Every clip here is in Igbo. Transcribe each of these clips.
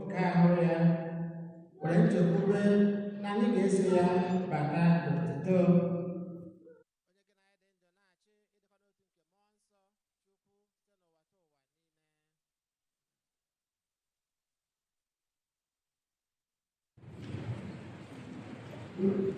nke ahụ ya were nchekwube na anyị ga-eso ya bata n'otuto. N'akụkụ nke mbụ, edere m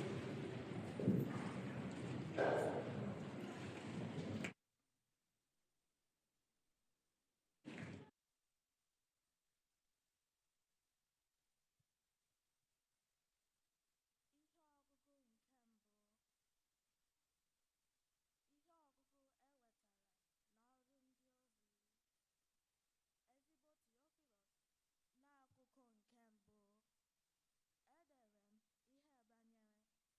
ihe banyere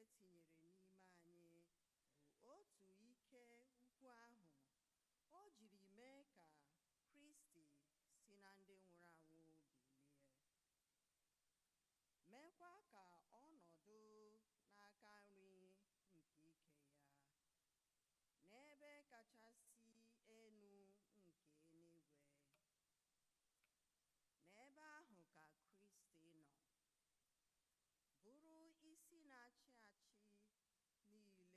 tinyere n'ime anyị bụ otu ike ukwu ahụ o jiri mee ka Kristi si na ndị nwụrụ anwụ bilie, meekwa ka ọnọdụ n'aka nri nke ike ya n'ebe kachasị elu nke eluigwe. N'ebe ahụ ka Kristi nọ, bụrụ isi na-achị achị niile,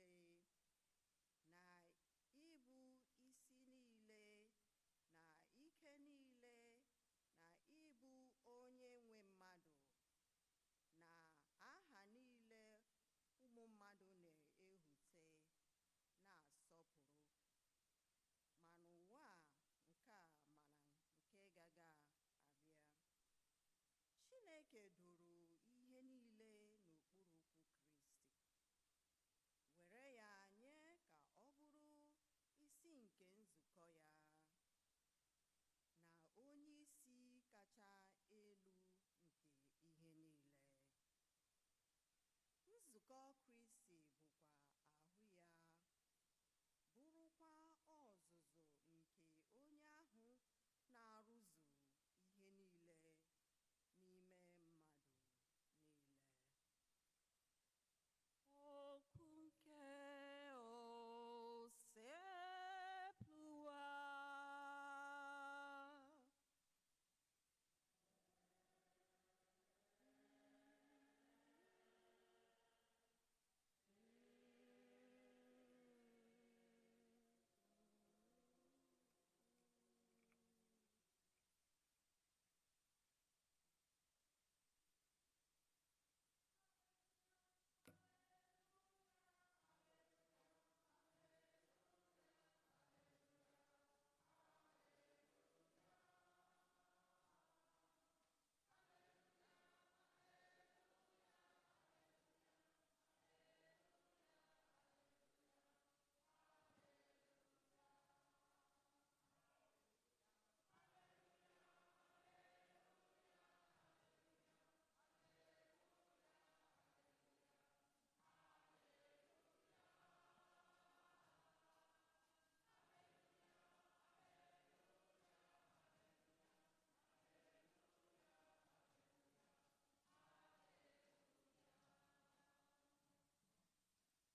na ịbụ isi niile, na ike niile, na ịbụ onye nwe mmadụ, na aha niile ụmụ mmadụ na-ehute na-asọpụrụ, ma n'ụwa nke a mana nke gaga abịa. Chineke doro ihe niile n'okpuru ụkwụ Kristi, were ya nye ka ọ bụrụ isi nke nzukọ ya, na onye isi kacha elu nke ihe niile. Nzukọ Kristi bụkwa ahụ ya, bụrụkwa ọzụzụ nke onye ahụ na-arụzu ihe niile n'ime mmadụ niile. Okwu nke osepụwa.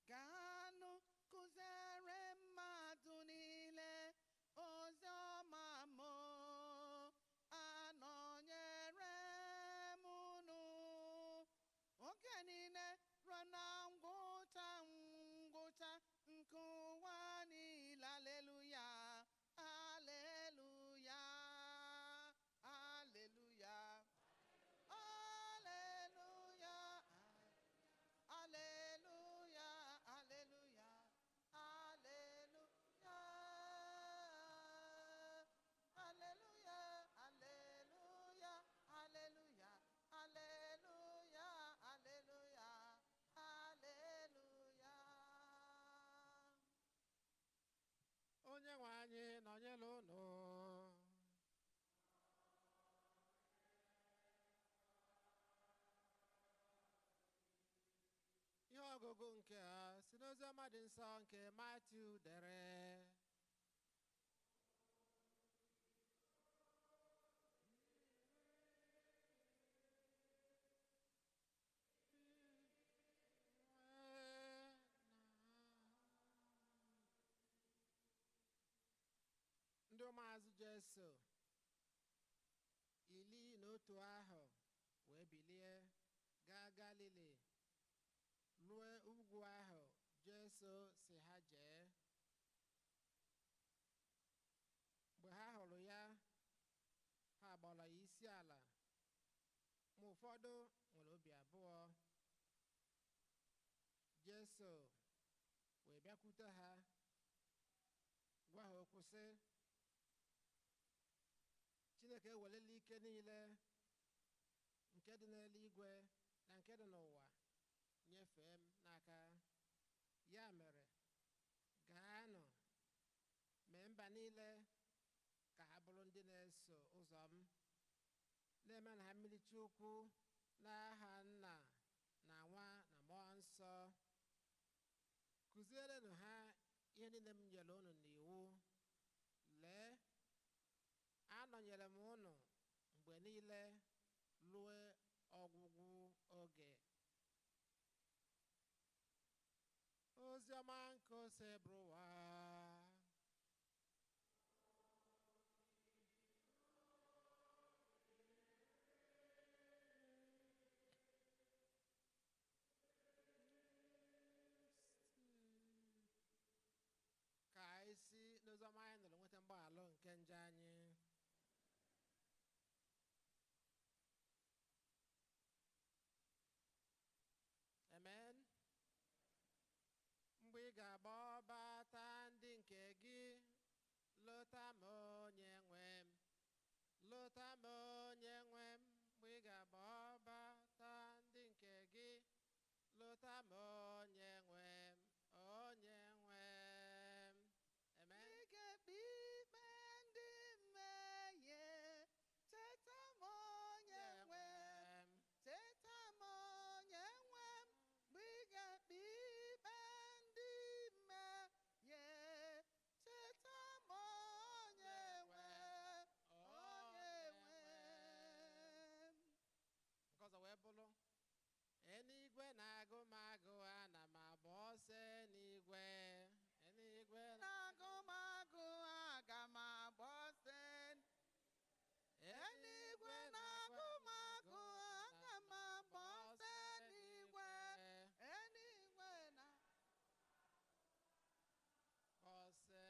Gaanụ kụziere mmadụ niile ozi ọma m, anọnyere m unu oge niile ruo na ngwụcha nke ụwa niile. Aleluya, aleluya, aleluya, aleluya, aleluya, aleluya, aleluya, aleluya, aleluya, aleluya, aleluya, aleluya, aleluya. Onye nwe anyị nọnyere unu. Ihe ọgụgụ nke a si n'ozi ọma dị nsọ nke Matiu dere. Ndị ụmụazụ Jesu 11 ahụ wee bilie gaa Galili, ruo ugwu ahụ Jesu si ha jee. Mgbe ha hụrụ ya, ha gbara ya isi ala, ma ụfọdụ nwere obi abụọ. Jesu wee bịakwute ha, gwa ha okwu sị, Chineke ewelela ike niile nke dị n'eluigwe na nke dị n'ụwa nyefee m n'aka. Ya mere, gaanụ mee mba niile ka ha bụrụ ndị na-eso ụzọ m, na-eme na ha mmirichi ụkwụ n'aha Nna na Nwa na Mmụọ Nsọ. ihe niile m nyere unu n'iwu, lee, anọnyere m unu mgbe niile ruo ọgwụgwụ oge. Oziọma nke ose bụrụwa ka anyị si n'oziọma anyị nụrụ nweta mgbaghara nke njọ anyị. Amen. Mgbe ị ga-agba ọbata ndị nke gị, lọta m onye nwe m, lọta m onye nwe m. Mgbe ị ga-agba ọbata ndị nke gị, lọta m onye nwe m, onye nwe m. Amen. Ị ga-ekpe ikpe ndị mmehie, cheta m onye nwe m, cheta m onye nwe m. Mgbe ị ga-ekpe ikpe ndị mmehie, cheta m onye nwe m, onye nwe m. Nke ọzọ wee bụrụ, eluigwe na-agụ m agụ, ana m agba ọsọ eluigwe. Eluigwe na-agụ m agụ, aga m agba ọsọ. Eluigwe na-agụ m agụ, aga m agba ọsọ eluigwe. Eluigwe na ọsọ eluigwe.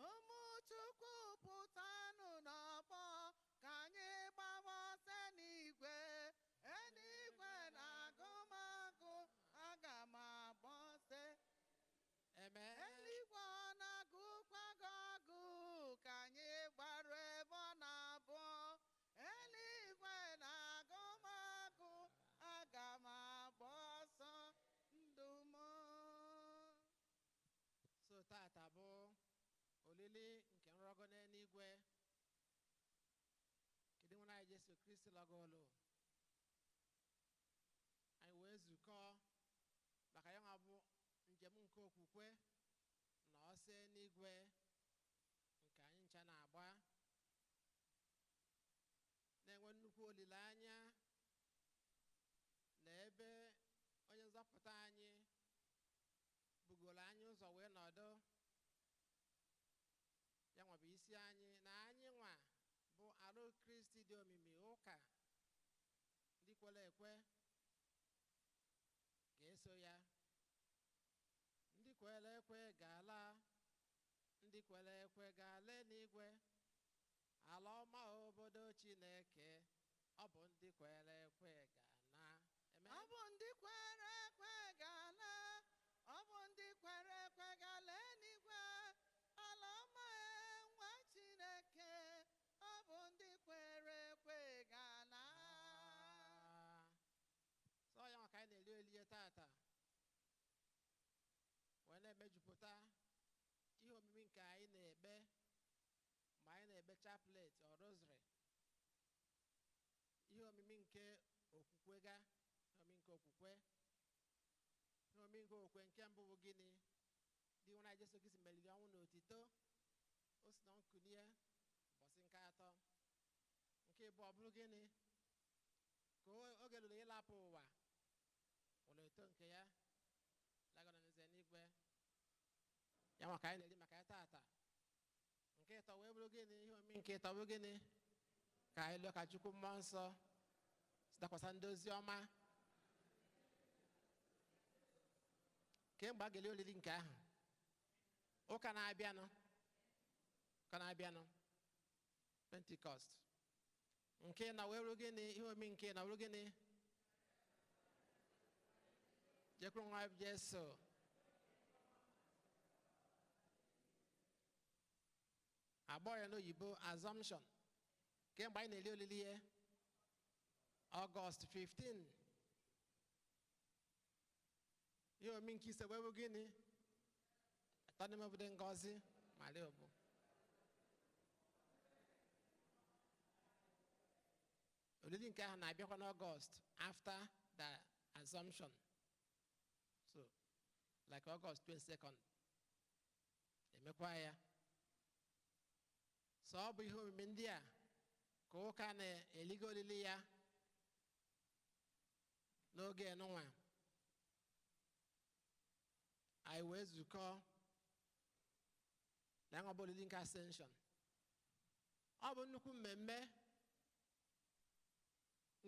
ụmụ Chukwu pụtanụ n'ọgbọ, ka anyị gbawa ọsọ eluigwe. Eluigwe na-agụ m agụ, aga m agba ọsọ. Amen. Eluigwe ọ na-agụkwa gị agụ, ka anyị gbara ebe ọ na-abụ. Eluigwe na-agụ m agụ, aga m agba ọsọ ndụ m. So tata bụ olili nke nrọgo n'eluigwe. Kedu nwere anyị Jesu Kristi lọgolu anyị wee zukọ maka ya nwa bụ njem nke okwukwe na ọsọ eluigwe nke anyị ncha na-agba, na-enwe nnukwu olileanya na ebe onye nzọpụta anyị bugoro anyị ụzọ wee nọdụ. Ya nwa bụ isi anyị, na anyị nwa bụ arụ Kristi dị omimi, ụka ndị kwere ekwe ga-eso ya. Ndị kwere ekwe ga-ala, ndị kwere ekwe ga-ala n'igwe, ala ọma obodo Chineke. Ọ bụ ndị kwere ekwe ga-ana. Amen. Ọ bụ ndị kwere ekwe ga-ala, ọ bụ ndị kwere ekwe ga-ala n'igwe, ala ọma nwa Chineke. Ọ bụ ndị kwere ekwe ga-ala. So ya maka anyị na-eli elie tata wee na-emejupụta ihe omimi nke anyị na-ekpe ma anyị na-ekpe chaplet or rosary, ihe omimi nke okwukwe ga, ihe omimi nke okwukwe. Ihe omimi nke okwukwe nke mbụ bụ gịnị? Dị nwere anyị Jesu Kristi meriri ọnwụ na otito, o si na nkunie ụbọchị nke atọ. Nke ịbụọ bụrụ gịnị? Ka oge lụrụ ịlapụ ụwa, ụlọ eto nke ya lagọrọ n'eluigwe. Ya maka anyị na-eri maka ya tata. Nke ịtọ wee bụrụ gịnị? Ihe omimi nke ịtọ bụrụ gịnị? Ka anyị lụọ ka Chukwu mmụọ nsọ dakwasa ndị ozi ọma kemgbe a ga-eli olili nke ahụ. Ụka na-abịanụ, ụka na-abịanụ Pentecost. Nke na wee bụrụ gịnị? Ihe omimi nke na bụrụ gịnị? Jekwuru nwa Jesu. Agbọọ ya n'oyibo Assumption. Kemgbe anyị na-eli olili ya August 15. Ihe omimi nke ise wee bụ gịnị? Atọ n'ime obodo Ngozi mali obu. Olili nke ahụ na-abịakwa n'August after the Assumption. So, like August 22nd. emekwa ya so ọ bụ ihe omume ndị a ka ụka na-eligo olili ya n'oge enụnwa anyị wee zukọ na nwa bụ olili nke Ascension. Ọ bụ nnukwu mmemme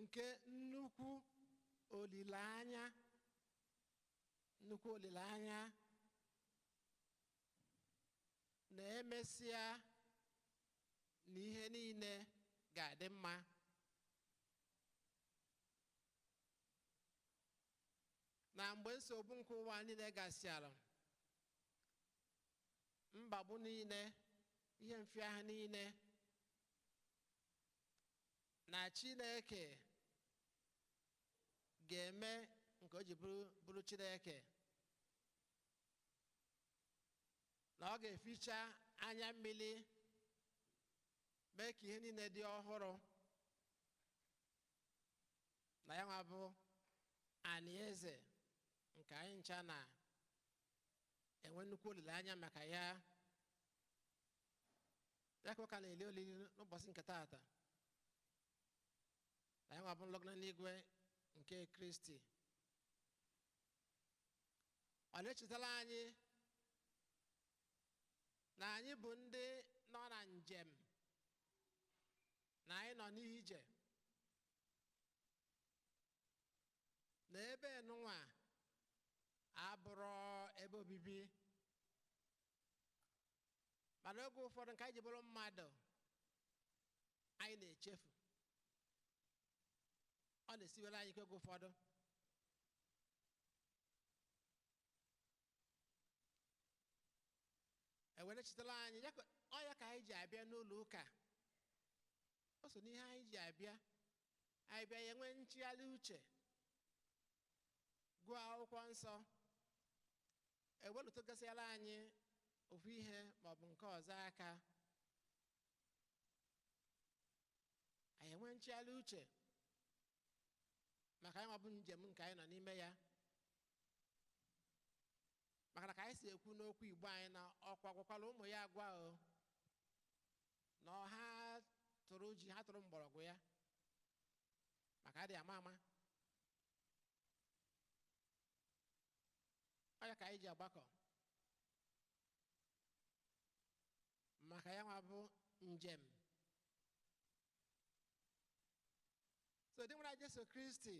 nke nnukwu olileanya na emesịa na ihe niile ga-adị mma. Na mgbe nsogbu nke ụwa niile gasịara, mkpagbu niile, ihe mfiagha niile, na Chineke ga-eme nke o ji bụrụ Chineke, na ọ ga-eficha anya mmiri mee ka ihe niile dị ọhụrụ, na ya nwa bụ Alaeze nke anyị ncha na-enwe nnukwu olileanya maka ya. Ya ka ụka na-eli olili n'ụbọchị nke taata, na ya nwa bụ nlọgọ n'igwe nke Kristi. Ọ na-echetara anyị na anyị bụ ndị nọ na njem, na anyị nọ n'ije, na ebe nụnwa abụrụ ebe obibi, mana oge ụfọdụ nke anyị ji bụrụ mmadụ anyị na-echefu. Ọ na-esiwere anyị ike oge ụfọdụ. Ewere chetara anyị ọ ya ka anyị ji abịa n'ụlọ ụka. O so n'ihe anyị ji abịa, anyị bịa ya nwee nchigharị uche, gụọ akwụkwọ nsọ, ewelụtụgasịara anyị ofu ihe maọbụ nke ọzọ aka, anyị enwee nchigharị uche maka anyị nwabụ njem nke anyị nọ n'ime ya. Maka na ka anyị si ekwu n'okwu Igbo anyị na ọkwa gwakwala ụmụ ya agwa na ha tụrụ ji, ha tụrụ mgbọrọgwụ ya, maka adị ama ama. Ọ ya ka anyị ji agbakọ maka ya nwa bụ njem. So dị nwere Jesu Kristi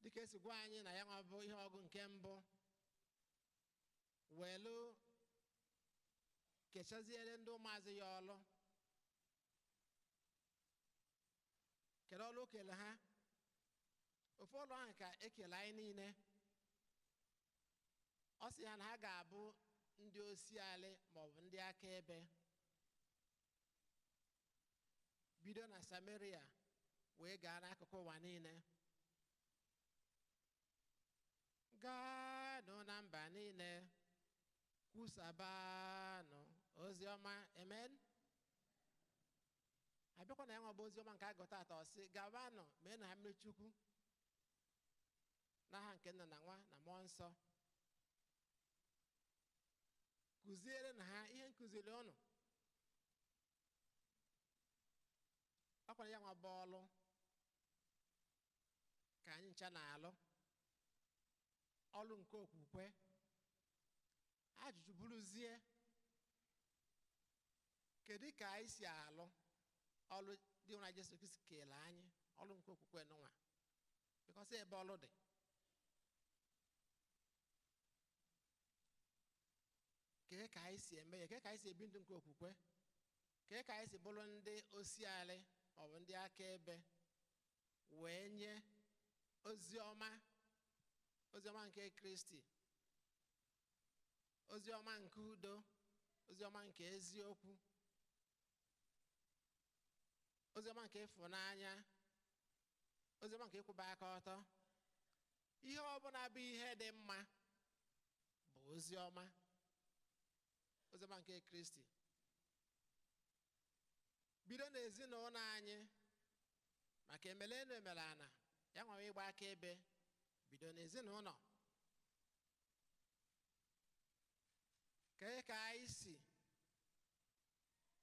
dịka esi gwa anyị na ya nwa bụ ihe ọgụ nke mbụ, welu kechaziere ndị ụmụazị ya ọlụ. Kedu ọlụ o kele ha? Ofu ọlụ ahụ ka ekele anyị niile. Ọ sị ha na ha ga-abụ ndị osialị maọbụ ndị akaebe, bido na Samaria wee gaa n'akụkụ ụwa niile. Gaanụ na mba niile, kwusabanụ ozi ọma. Amen. Abịakwa na ya nwa bụ ozi ọma nke agụta atọ, sị gabanụ mee na ha mmiri Chukwu n'aha nke Nna na Nwa na Mmụọ Nsọ. Kụziere na ha ihe nkụziri ọnụ. Ọkwara ya nwa bụ ọlụ ka anyị ncha na-alụ, ọlụ nke okwukwe. Ajụjụ bụrụzie, kedu ka anyị si alụ ọlụ dị nwa Jesu Kristi kele anyị, ọlụ nke okwukwe n'ụwa, bikọsị ebe ọlụ dị. Kee ka anyị si eme ya, kee ka anyị si ebi ndụ nke okwukwe, kee ka anyị si bụrụ ndị osialị maọbụ ndị akaebe wee nye ozi ọma nke Kristi, ozi ọma nke udo, ozi ọma nke eziokwu, ozi ọma nke ịfụnanya, ozi ọma nke ịkwụba aka ọtọ. Ihe ọbụla bụ ihe dị mma bụ ozi ọma nke Kristi. Bido n'ezinụlọ anyị, maka emele enu emele ana, ya nwa ịgba akaebe, bido n'ezinụlọ. ka anyị si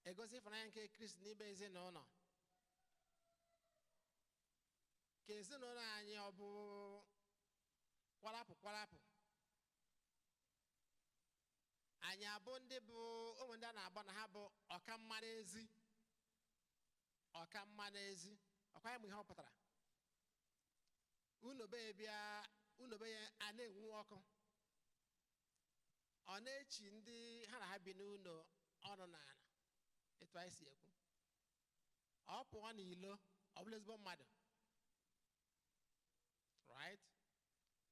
egosi ịfụnanya nke Kristi n'ime ezinụlọ? Ka ezinụlọ anyị ọ bụ kwarapụ kwarapụ? Anyị abụ ndị bụ ụmụ ndị a na-agba na ha bụ ọkamma n'ezi? Ọkamma n'ezi ọkwa ya mụ ihe ọ pụtara? Unu be bịa, unu be ya a na-enwu ọkụ, ọ na-echi ndị ha na ha bi n'ụlọ ọnụ n'ala, etu anyị si ekwu. Ọ pụọ n'ilo, ọ bụla ezigbo mmadụ, right?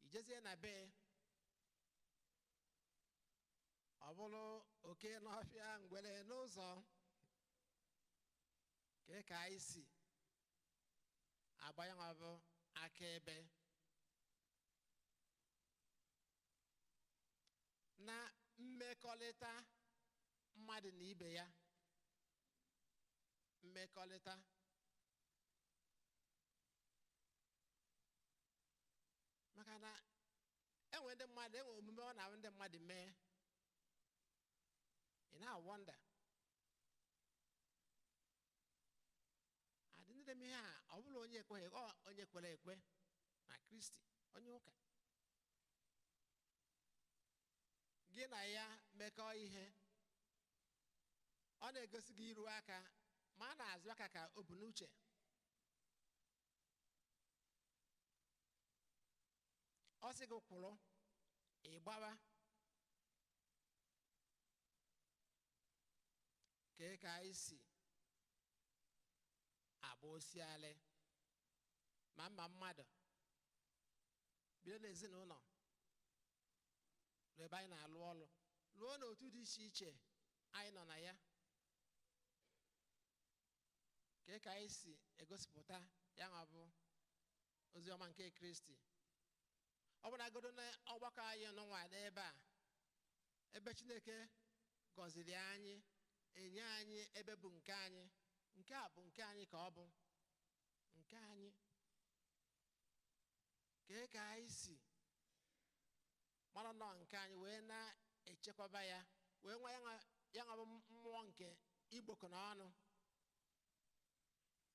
Ijezie na be ọ bụrụ oke n'ọfịa, ngwere n'ụzọ. Ka anyị si agbanye bụ akaebe na mmekọrịta mmadụ na ibe ya. Mmekọrịta maka na enwe ndị mmadụ, enwe omume ọ na-ahụ ndị mmadụ mee, ị na-awọnda adị ndị ihe a ọ bụla onye ekweghị, onye kwere ekwe na Kristi, onye ụka, gị na ya mekọọ ihe, ọ na-egosi gị iru aka, ma a na-azụ aka ka o bu n'uche. Ọ sị gị kwụrụ, ịgbawa. Ka anyị si agba osialị ma mma mmadụ bido n'ezinụlọ ebe anyị na-alụ ọrụ, lụọ n'otu dị iche iche anyị nọ na ya. Ka anyị si egosipụta ya nwa bụ ozi ọma nke Kristi. Ọ bụragodo na ọgbakọ anyị n'ụwa n'ebe a, ebe Chineke gọziri anyị, enye anyị ebe bụ nke anyị, nke a bụ nke anyị, ka ọ bụ nke anyị. Ka anyị si mara nọ nke anyị, wee na-echekwaba ya, wee nwa ya nwa bụ mmụọ nke igbokọ n'ọnụ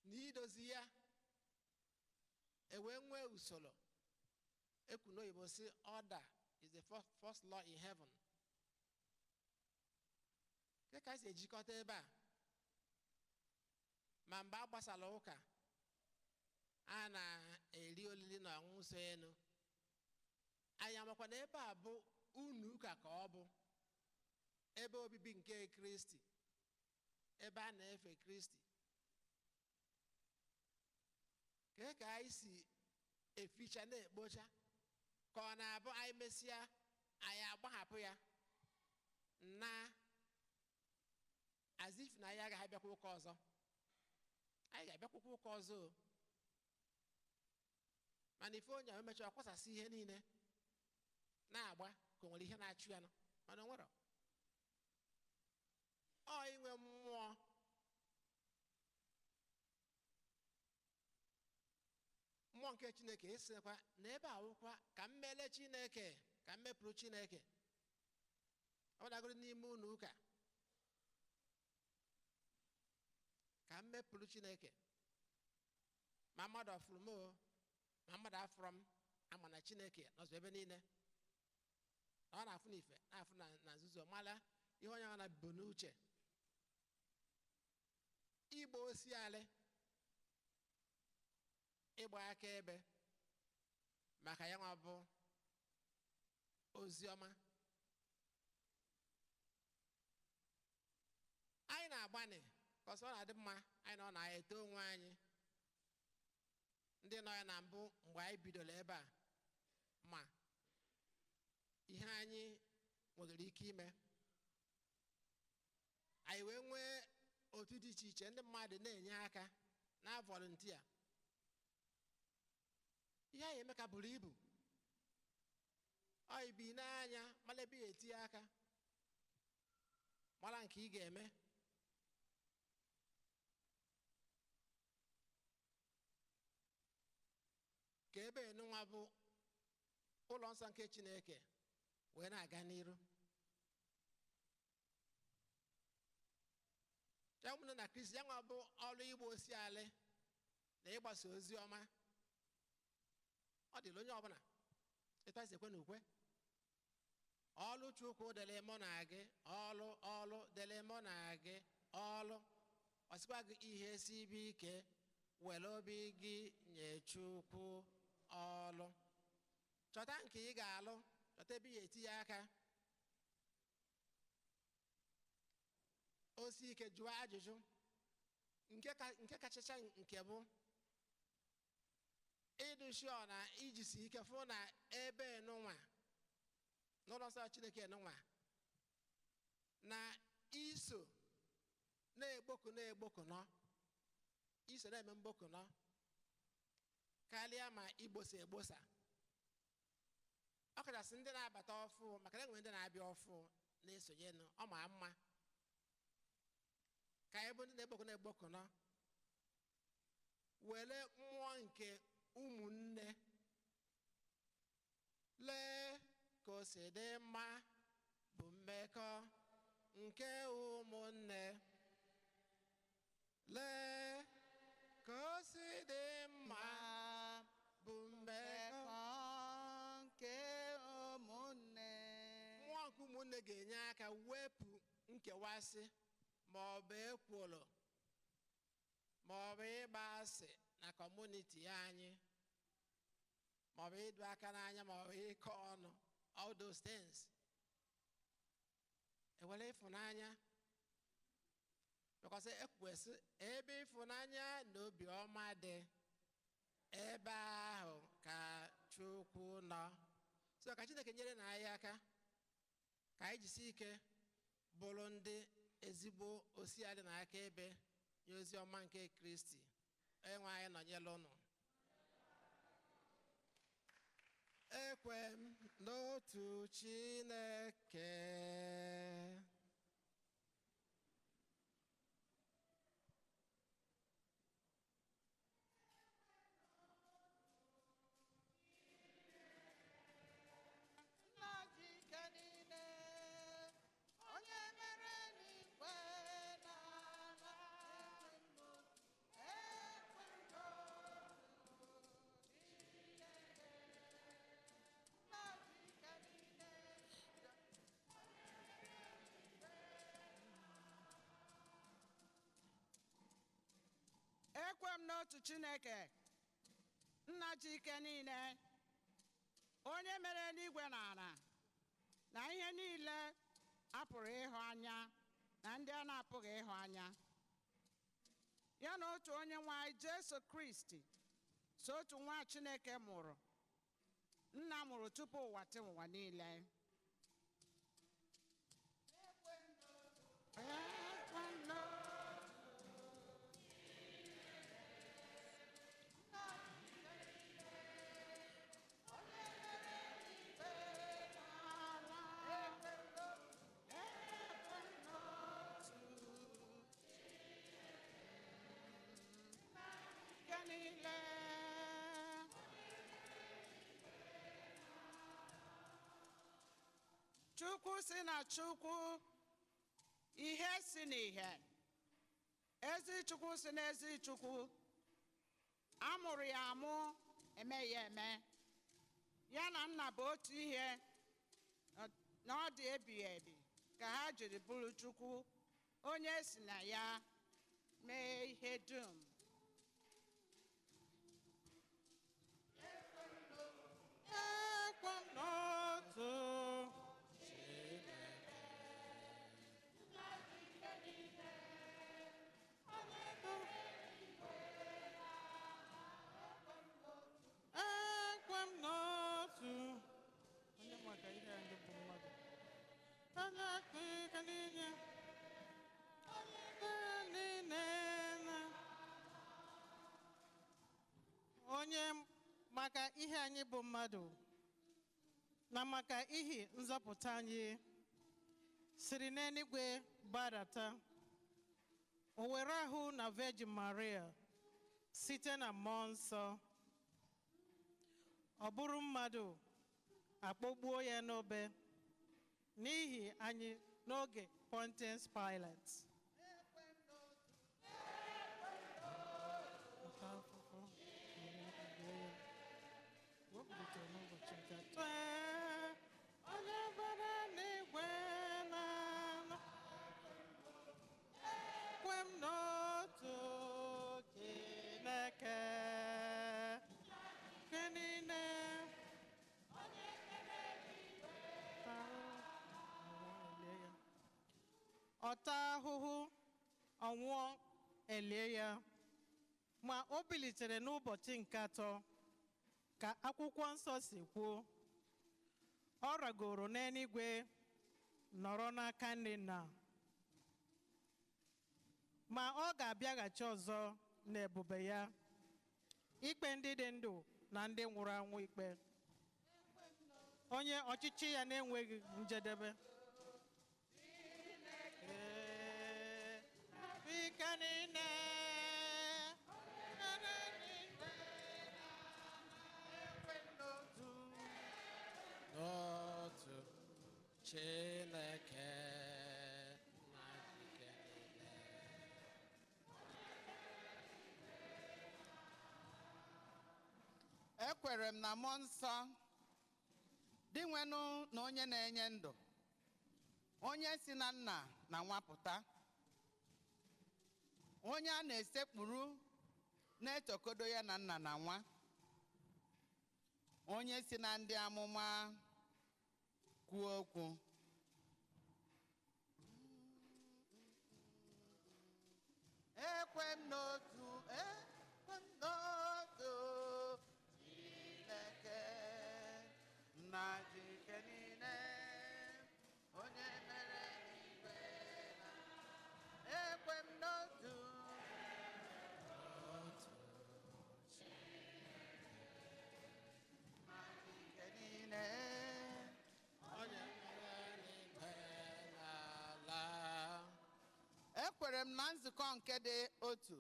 na idozi ya, wee nwee usoro. Ekwu n'oyibo si order is the first law in heaven. Ka anyị si ejikọta ebe a, ma mgbe a gbasara ụka, a na-eri olili na ọṅụṅụ so enu, anyị amakwa na ebe a bụ unu ụka, ka ọ bụ ebe obibi nke Kristi, ebe a na-efe Kristi. Ka anyị si eficha na-ekpocha, ka ọ na-abụ anyị mesịa anyị agbahapụ ya na as if na anyị agaghị abịakwa ụka ọzọ. Anyị ga-abịakwukwa ụka ọzọ, mana ife onye emechaa kwasasị ihe niile na-agba ka o nwere ihe na-achụ ya nọ, mana o nwere ọ inwe mmụọ nke Chineke. Esikwa n'ebe awụkwa ka mmele Chineke, ka mmepụrụ Chineke. Ọ bụrụgoro n'ime unu ụka, ka mmepụrụ Chineke. Ma mmadụ ọfụrụ m, ma mmadụ afụrụ m, ama na Chineke nọzụ ebe niile. Ọ na-afụ n'ife, na-afụ na nzuzo, mala ihe onye ahụ na-bụ n'uche. Igba osialị, ịgba akaebe maka ya nwa bụ ozi ọma. Anyị na-agbanị ka ọsọ na-adị mma, anyị nọ na-eto onwe anyị, ndị nọ ya na mbụ mgbe anyị bidoro ebe a, ma ihe anyị nwere ike ime, anyị wee nwee otu dị iche iche ndị mmadụ na-enye aka na volunteer. Ihe anyị eme ka buru ibu, ọ ibi n'anya mara ebe ya etinye aka, mara nke ị ga-eme. Ka ebe enunwa bụ ụlọ nsọ nke Chineke wee na-aga n'iru. ụmụnne na Kristi, ya nwa bụ ọrụ Igbo osi ala na ịgbasa ozi ọma. Ọ dịla onye ọbụla etu anyị si ekwe na ukwe. Ọlụ Chukwu dịrị mụ na gị, ọlụ dịrị mụ na gị, ọlụ ọsịkwa gị ihe sibe ike, were obi gị nye Chukwu ọlụ. Chọta nke ị ga-alụ, chọta ebe ị ga-etinye aka. Osi ike jụọ ajụjụ nke kachacha nke bụ ịdụshọ na ijisi ike fụ na ebe nụnwa n'ụlọ nsọ Chineke nụnwa na iso na-egbokọ nọ, iso na-eme mgbokọ nọ karịa ma igbosa egbosa. Ọ kachasị ndị na-abata ọfụ, maka na enwere ndị na-abịa ọfụ na-esonye nụ, ọ ma mma ka ebe ndị na-egbokọ nọ were mmụọ nke ụmụnne lee ka o si dị mma bụ mmekọ nke ụmụnne, lee ka o si dị mma bụ mmekọ nke ụmụnne. Mmụọ nke ụmụnne ga-enye aka wepụ nkewasị ma ọ bụ ekworo ma ọ bụ ịgba asị na kọmuniti anyị, ma ọ bụ ịdụ aka n'anya, ma ọ bụ ịkọ ọnụ, all those things. Ewere ịfụnanya, because ekwesị ebe ịfụnanya na obiọma dị, ebe ahụ ka Chukwu nọ. So ka Chineke nyere na anyị aka ka anyị jisi ike bụrụ ndị ezigbo osi adị n'aka ebe nye ozi ọma nke Kristi. Enwe anyị nọnyere ụnụ. Ekwe m n'otu Chineke. Ekwe m n'otu Chineke, nna ji ike niile, onye mere eluigwe na ala na ihe niile a pụrụ ịhụ anya na ndị a na-apụghị ịhụ anya, ya na otu onye nwe anyị Jesu Kristi, so otu nwa Chineke mụrụ, nna mụrụ tupu ụwa tee ụwa niile. Chukwu si na Chukwu, ihe si n'ihe, ezi Chukwu si n'ezi Chukwu, amụrụ ya amụ, eme ya eme, ya na nna bụ otu ihe, na ọ dị ebighị ebi ka ha jiri bụrụ Chukwu, onye si na ya mee ihe dum. Onye maka ihe anyị bụ mmadụ na maka ihi nzọpụta anyị siri n'eluigwe gbadata, o were ahụ na Virgin Maria site na mmụọ nsọ, ọ bụrụ mmadụ, akpọgbuo ya n'obe n'ihi anyị n'oge Pontius Pilate. taa ahụhụ ọnwụọ elie ya ma o bilitere n'ụbọchị nke atọ ka akwụkwọ nsọ si kwuo. Ọ ragoro n'eluigwe nọrọ n'aka nri nna, ma ọ ga-abịaghachi ọzọ n'ebube ya ikpe ndị dị ndụ na ndị nwụrụ anwụ ikpe. Onye ọchịchị ya na-enweghị njedebe. Ike niile n'otu Chineke na ike niile. Ekwere m na mmụọ nsọ dị nwenụ na onye na-enye ndụ, onye si na nna na nwa pụta, onye a na-esekpuru na-etokodo ya na nna na nwa, onye si na ndị amụma kwuo okwu. Ekwe m n'otu Chineke na ike niile, onye mere igwe na ekwe m n'otu na ike niile, Onye mere n'igwe n'ala. ekwere m na nzukọ nke dị otu,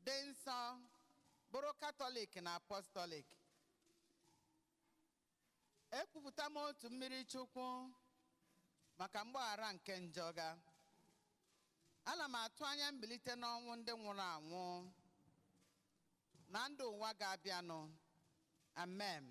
dị nsọ, bụrụ katọlik na apọstọlik. Ekwupụta m otu mmiri chukwu maka mgbaghara nke njọ ga. Ana m atụ anya mbilite n'ọnwụ ndị nwụrụ anwụ na ndụ ụwa ga-abịanụ. Amen.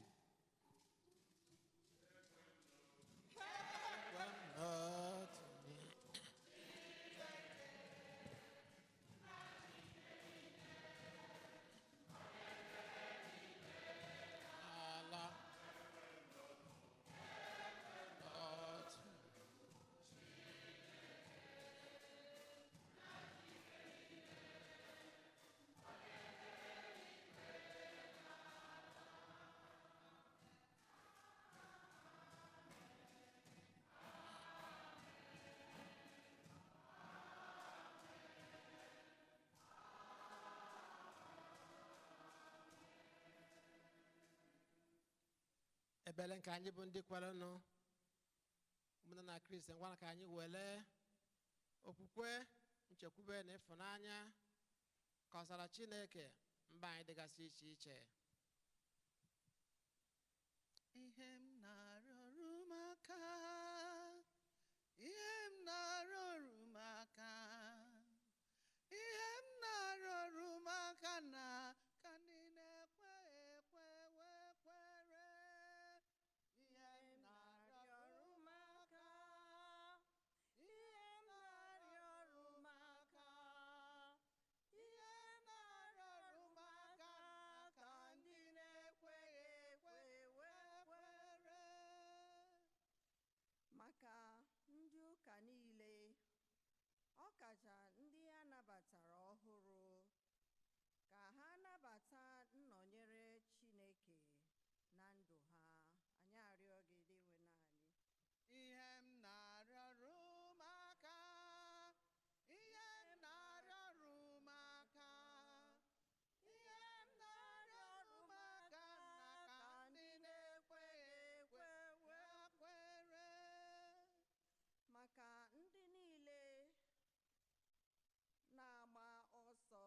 Ebele nke anyị bụ ndị kwerenụ ụmụnne na Kristi, ngwa ka anyị were okwukwe, nchekwube na ịfụnanya ka ọsara Chineke mba anyị dịgasị iche iche. Ihe m na-arịọrụ maka, ihe m na-arịọrụ maka, ihe m na-arịọrụ maka na ka ndị na-ekwe ekwe wee kwere. Ihe m na-arịọrụ maka, ihe m na-arịọrụ maka, ihe m na-arịọrụ maka ka ndị na-ekwe ekwe wee kwere. Maka ndị ụka niile, ọkacha ndị a nabatara ọhụrụ, ka ha nabata nnọnyere Chineke na ndụ ha. Anyị arịọ gị dịwe naanị. Ihe m na-arịọrụ maka, ihe m na-arịọrụ maka, ihe m na-arịọrụ maka na ka ndị na-ekwe ekwe wee kwere. Maka ndị niile na-agba ọsọ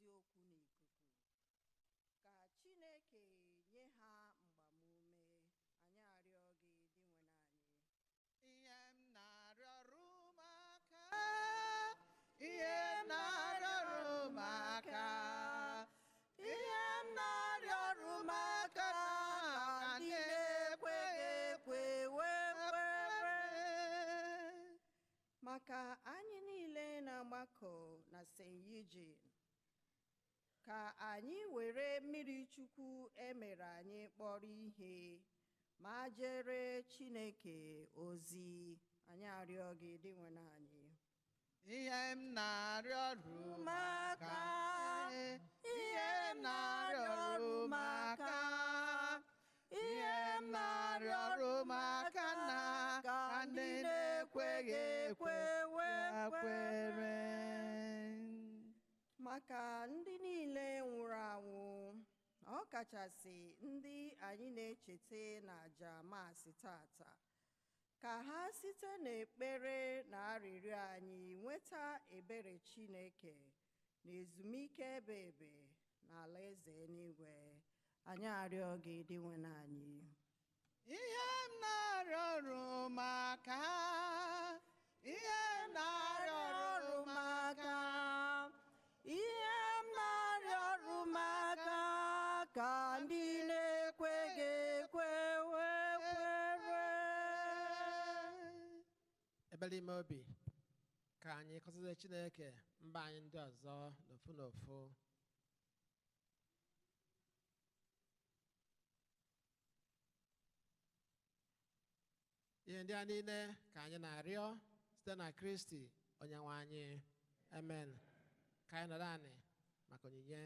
eziokwu n'ikuku. Ka Chineke nye ha mgbamume, anyị arịọ gị dị nwe anyị. Ihe m na-arịọrụ maka, ihe m na-arịọrụ maka, ihe m na-arịọrụ maka, ka ndị na-ekweghị ekwe wee kwere. Maka anyị niile na-agbakọ na St. Eugene, ka anyị were mmiri Chukwu emere anyị kpọrọ ihe ma jere Chineke ozi, anyị arịọ gị dị nwe anyị. Ihe m na-arịọrụ maka, ihe m na-arịọrụ maka, ihe m na-arịọrụ maka, na ka ndị na-ekweghị ekwe wee kwere. Maka ndị niile nwụrụ anwụ, ọ kachasị ndị anyị na-echeta n'àjà Maasị tata, ka ha site n'ekpere na arịrịọ anyị nweta ebere Chineke na ezumike ebe ebe na alaeze eluigwe, anyị arịọ gị dị nwe anyị. Ihe m na-arịọrụ maka, ihe m na-arịọrụ maka, ihe m na-arịọrụ maka, ka ndị na-ekweghị ekwe wee kwere. Ebere ime obi, ka anyị kọsịrị Chineke mba anyị ndị ọzọ n'ofu n'ofu. Ihe ndị a niile ka anyị na-arịọ site na Kristi Onyenwe anyị. Amen. Ka anyị nọrọ anị maka onyinye.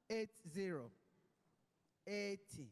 Eight zero 80.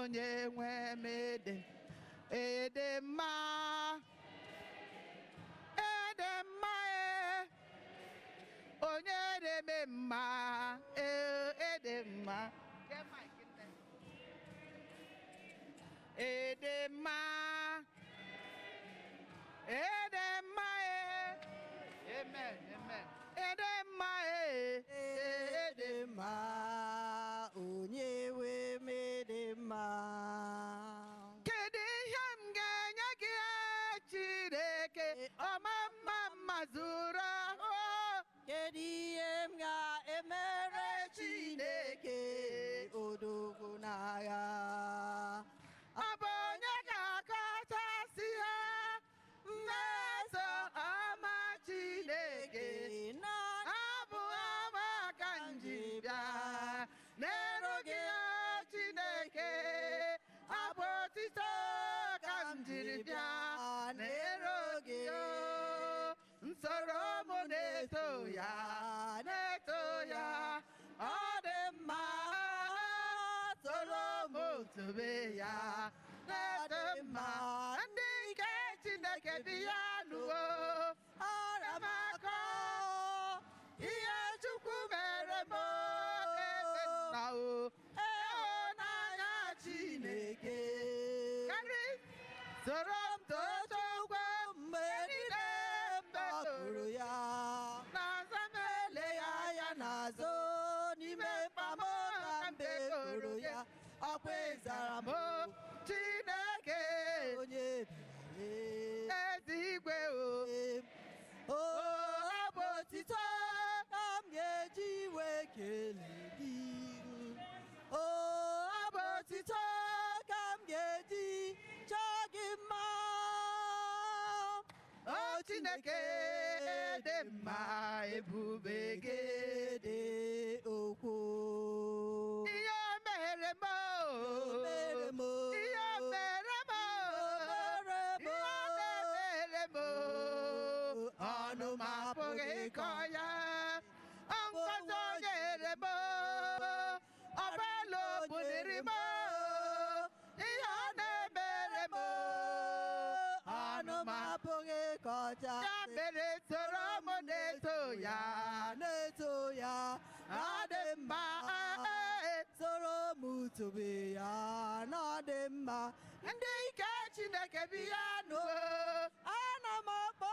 onye nwe m edemma edemma onye na-eme mma edemma edemma edemma amen amen edemma edemma onye nwe m edemma. Kedu ihe m ga-enye gị Chineke ọma mma mma zuru ahụ? Kedu ihe m ga-emere Chineke odogwu n'agha? Ọ bụ onye ga-akọchasị ha mmeso ọma Chineke? Abụ ọma ka m ji bịa n'elu gị Chineke, abụ otito ka m jiri bịa n'elu gị. Nsoro m na-eto ya na-eto ya, ọ dị mma. Soro m tobe ya na-eto mma. Ndị nke Chineke dị ya nụwo, ọrịa m akọ ihe Chukwu mere m ebe nna o. Ịhụnanya Chineke soro m tochukwu mgbe niile mgbe toro ya, na-aza m ele ya anya n'azụ n'ime mkpamọ na mgbe toro ya. Ọkwa ịzara m Chineke onye eze igwe ọ bụ otito ka m ga-eji wee kelee gị. Ọ bụ otito ka m ga-eji chọọ gị mma. o Chineke dị mma, ebube gị dị okwu. ihe o mere m mere m ihe o mere m ihe o mere m ọnụ m apụghị ịkọ ya. Ngozi o nyere m ọbala obuniri m ihe ọ na-emere m ọnụ m apụghị ịkọcha. ya mere soro m na-eto ya na-eto ya ọ dị mma. soro m tobe ya na ọ dị mma. Ndị nke Chineke bi ya nụ, ana m akpọ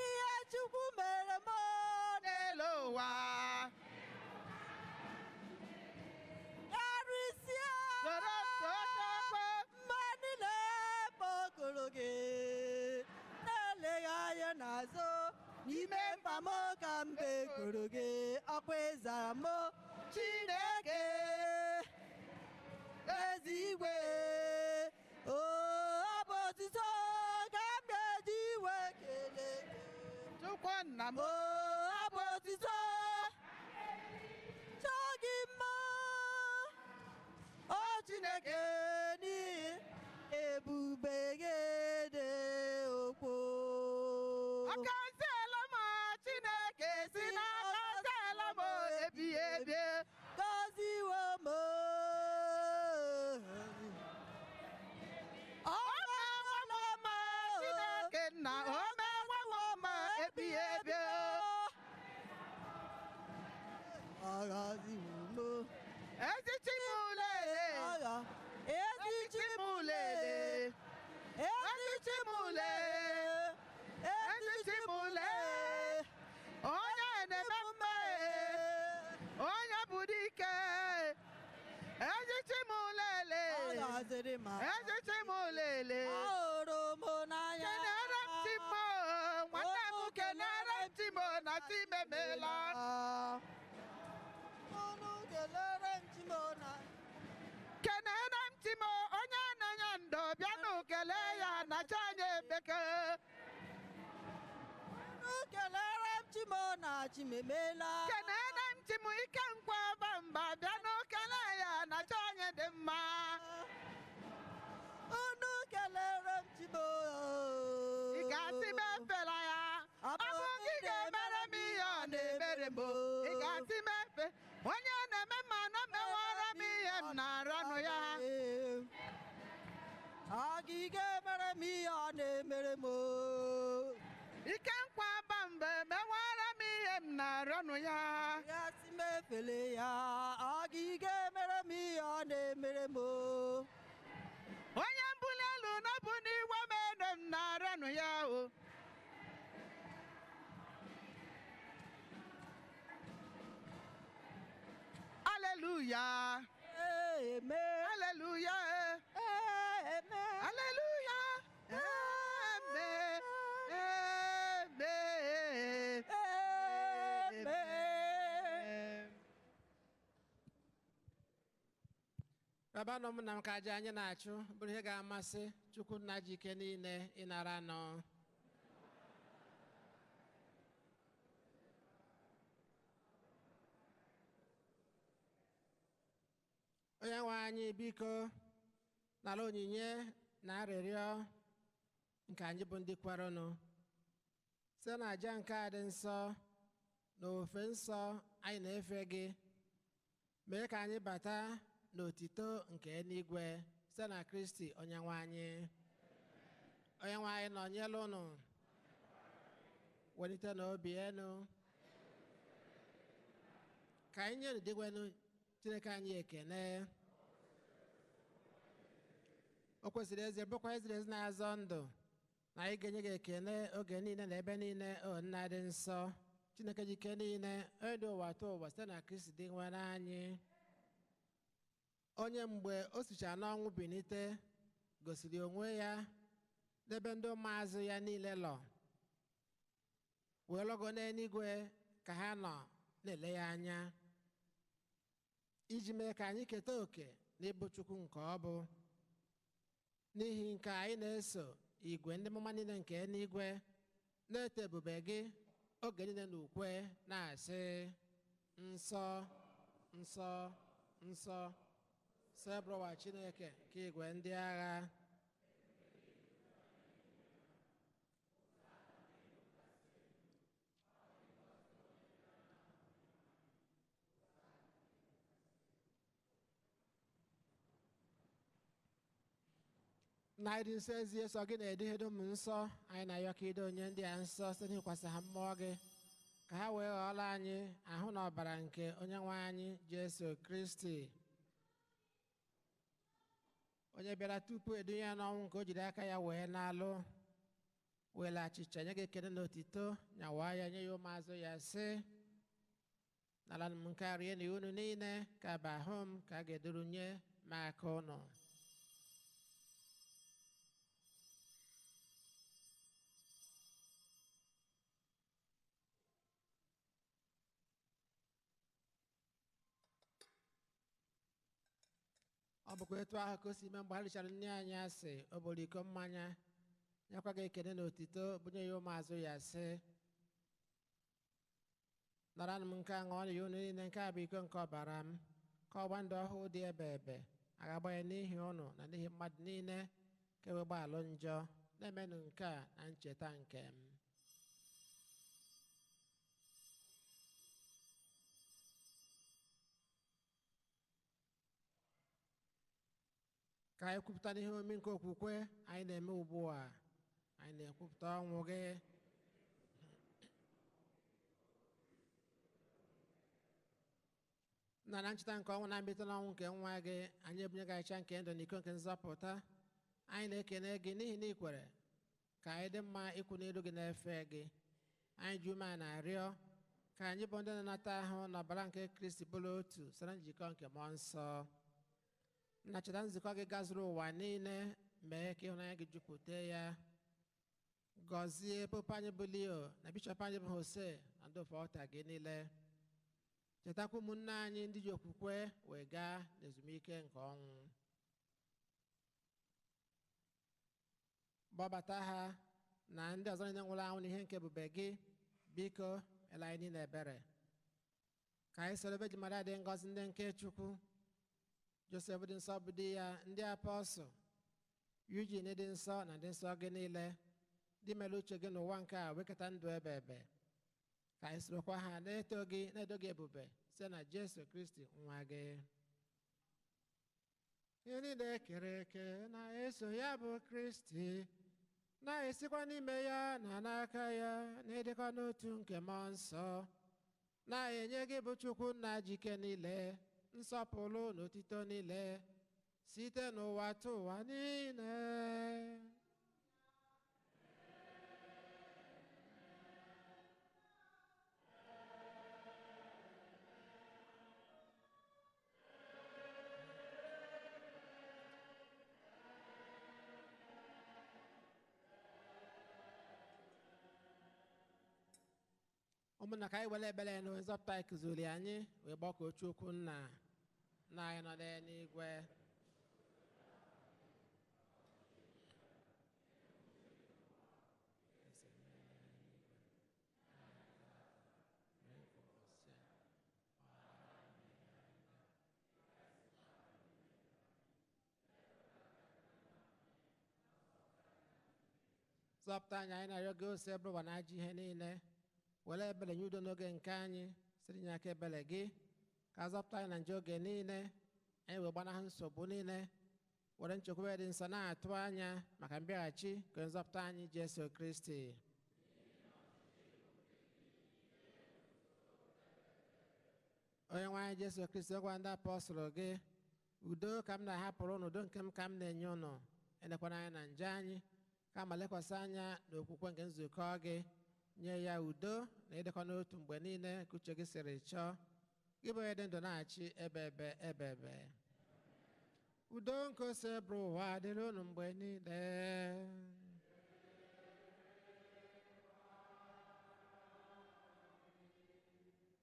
ihe Chukwu mere m n'elu ụwa. karịsịa Soro totokwe mma niile kpọkụrụ gị, na-eleghị anya n'azụ n'ime mkpa m ka mbe kụrụ gị. Ọkwa ịzara m Chineke ezi igwe. Ọ bụ otito ka m ga-eji wee kelee gị. Chukwu nna m Ọ bụ otito chọọ gị mma. O Chineke n'ihi ebube gị dị okwu. akaziela m Chineke si n'akaziela m ebighị ebi. Gọziwo m. O mewo m Chineke nna, o mewo m ebighị ebi. Aghaziwo m. Ezi Chimulele, Agha ezi Chimulele, ezi Chimulele, ezi Chimulele. Onye na-eme mma, onye bụ dike. Ezi Chimulele, Aghaziri m. ezi Chimulele. Ahụrụ m n'anya. Kenere m Chimo, nwanne m kenere m Chimo na Chimemela. Unu kelere m Chimona. Kenere m Chimo, onye na-enye ndo bịanụ kelee ya na chi anyị ebeke. Unu kelere m Chimona Chimemela. Kenere m Chimo ike nkwa bamba bịanụ kelee ya na chi anyị dị mma. Unu kelere m Chimona. Ị ga-asị m efela ya, ọ bụ gị ga-emere m ihe ọ na-emere m. Ị ga-asị m efe onye na-eme mma na mewara m ihe m na-aranụ ya. ga-emere m ihe ọ na-emere m ike nkwa aba mbe mewara m ihe m na-arịọnụ ya ya si m efele ya ọ ga-emere m ihe ọ na-emere m onye mbuli elu na bụ n'igwe m ede m na-arịọnụ ya o Hallelujah. Amen. Hallelujah. Amen. Hallelujah. Amen. Amen. Amen. Rabanụ m na m ka aja anyị na-achụ bụrụ ihe ga-amasị Chukwu nna ji ike niile ịnara nọ. Onye nwe anyị biko nara onyinye na arịrịọ nke anyị bụ ndị kwerenụ site na aja nke a dị nsọ na ofe nsọ anyị na-efe gị mee ka anyị bata n'otito nke eluigwe site na Kristi onye nwe anyị. Onye nwe anyị nọnyere unu welite n'obi enu ka anyị nyere dịgwenu Chineke anyị ekene. O kwesịrị eze bụkwa eziri ezi na-azọ ndụ na anyị ga-enye gị ekene oge niile na ebe niile o nna dị nsọ Chineke ji ike niile onye dị ụwa tụ ụwa site na Kristi dị nwere anyị onye mgbe o sichara n'ọnwụ bilite gosiri onwe ya n'ebe ndị ụmụazụ ya niile lọ wee lọgo n'eluigwe ka ha nọ na-ele ya anya iji mee ka anyị keta oke n'ịbụ Chukwu nke ọ bụ. N'ihi nke anyị na-eso igwe ndị mmụọ niile nke eluigwe na-eto ebube gị oge niile n'ukwe na-asị nsọ nsọ nsọ sebụrụwa Chineke nke igwe ndị agha. na ịdị nsọ ezie sọ gị na-eduhiedo m nsọ anyị na-ayọ ka ido onye ndị a nsọ site n'ịkwasị ha mmụọ gị ka ha wee ghọọla anyị ahụ na ọbara nke onye nwe anyị Jesu Kristi onye bịara tupu edunye ya n'ọnwụ nke o jiri aka ya wee na-alụ wele achịcha nye gị ekele na otito nyawaa ya nye ya ụmụazụ ya sị n'ala m nke arie na unu niile ka bụ ahụ m ka a ga-eduru nye ma aka ụnụ. Ọ bụkwa etu ahụ ka o si mee mgbe ha richara nne anyị asị o boro iko mmanya nyekwa gị ekele na otito bunye ya ụmụazụ ya sị naranụ m nke a ṅụọ ya unu niile nke a bụ iko nke ọbara m ka ọgba ndụ ọhụụ dị ebe ebe agagba ya n'ihi ụnụ na n'ihi mmadụ niile ka e wee gbaalụ njọ na-emenụ nke a na ncheta nke m. Ka anyị kwupụta n'ihe omume nke okwukwe anyị na-eme ugbu a anyị na-ekwupụta ọnwụ gị na ncheta nke ọnwụ na mbite n'ọnwụ nke nwa gị anyị ebunye gị achịcha nke ndụ na iko nke nzọpụta anyị na-ekene gị n'ihi na ikwere ka anyị dị mma ikwu n'elu gị na-efe gị anyị ji ume a na-arịọ ka anyị bụ ndị na-anata ahụ na ọbara nke Kristi bụrụ otu site njikọ nke mmụọ nsọ na cheta nzukọ gị gazuru ụwa niile mee ka ịhụnanya gị jupụta ya gọzie pope anyị bụ Leo na bishọp anyị bụ Jose na ndị ofe ọta gị niile chetakwa ụmụnne anyị ndị ji okwukwe wee gaa n'ezumike nke ọnwụ gbabata ha na ndị ọzọ niile nwụrụ anwụ n'ihe nke ebube gị biko ele anyị niile ebere ka anyị soro ebe ji mara dị ngọzi ndị nke Chukwu Josef dị nsọ bụ di ya ndị apọstụl Eugene dị nsọ na ndị nsọ gị niile ndị mere uche gị n'ụwa nke a wekọta ndụ ebe ebe ka anyị sorokwa ha na-eto gị na-edo gị ebube site na Jesu Kristi nwa gị ihe niile kere eke na-eso ya bụ Kristi, na-esikwa n'ime ya na n'aka ya, na-edekọ n'otu nke mmụọ nsọ, na-enye gị bụ Chukwu nna jike niile nsọpụrụ na otito niile site n'ụwa ta ụwa niile. ụmụnna ka anyị were ebere na nzọpụta anyị kụziri anyị wee gbakọ Chukwu nna na anyị nọ n'eluigwe. zọpụta anyị, anyị na-arịọ gị ose bụrụwa na ajọ ihe niile, were ebere nye udo n'oge nke anyị siri nye aka ebere gị, ka zọpụta anyị na nje oge niile, anyị wee gbanahụ nsogbu niile, were nchekwube dị nsọ na-atụ anya maka mbịaghachi nke nzọpụta anyị Jesu Kristi. onye nwe anyị Jesu Kristi, gwa ndị apọstụlụ gị, udo ka m na-ahapụrụ unu, udo nke m ka m na-enye unu, elekwana anya na nje anyị, kama lekwasị anya n'okwukwe nke nzukọ gị, nye ya udo na ịdịkọ n'otu mgbe niile ka uche gị siri chọọ, gị bụ onye dị ndụ na-achị ebe. udo nke ose bụrụ ụwa dịrị unu mgbe niile.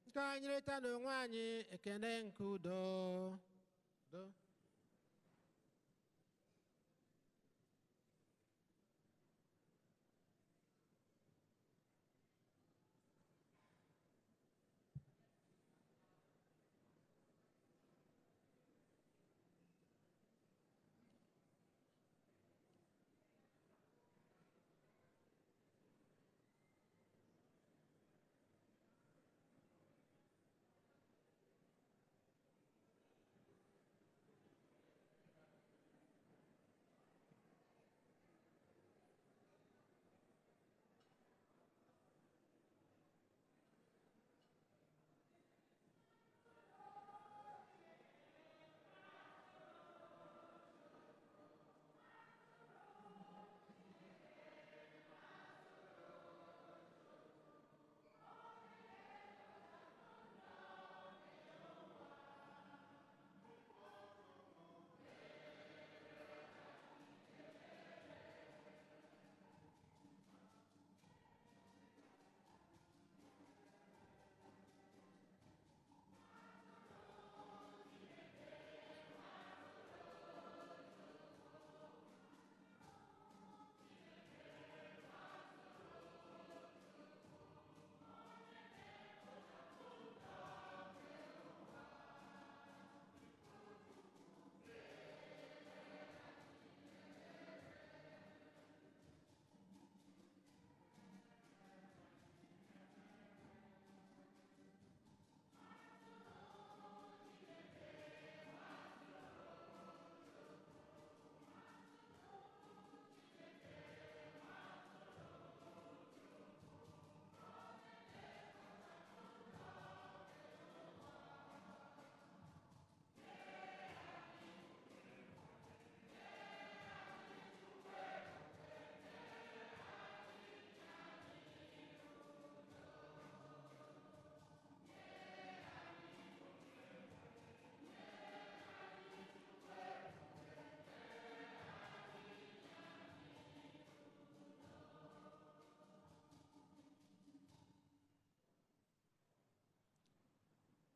nke anyị rịta n'onwe anyị ekene nke udo.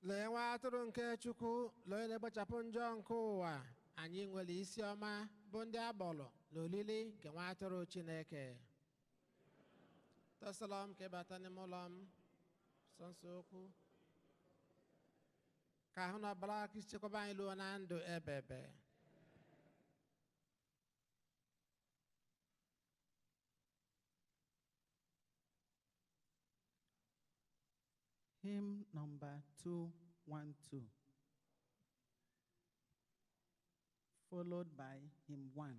lee nwa atụrụ nke Chukwu, lee onye na-egbochapụ njọ nke ụwa. anyị nwere isi ọma bụ ndị agbọrọ n'olili nke nwa atụrụ Chineke. tosala m ka ịbata n'ime ụlọ m sọnsọ okwu, ka ahụ na ọbara Kristi chekwaba anyị luo na ndụ ebebe. Hymn number 212. followed by hymn 1.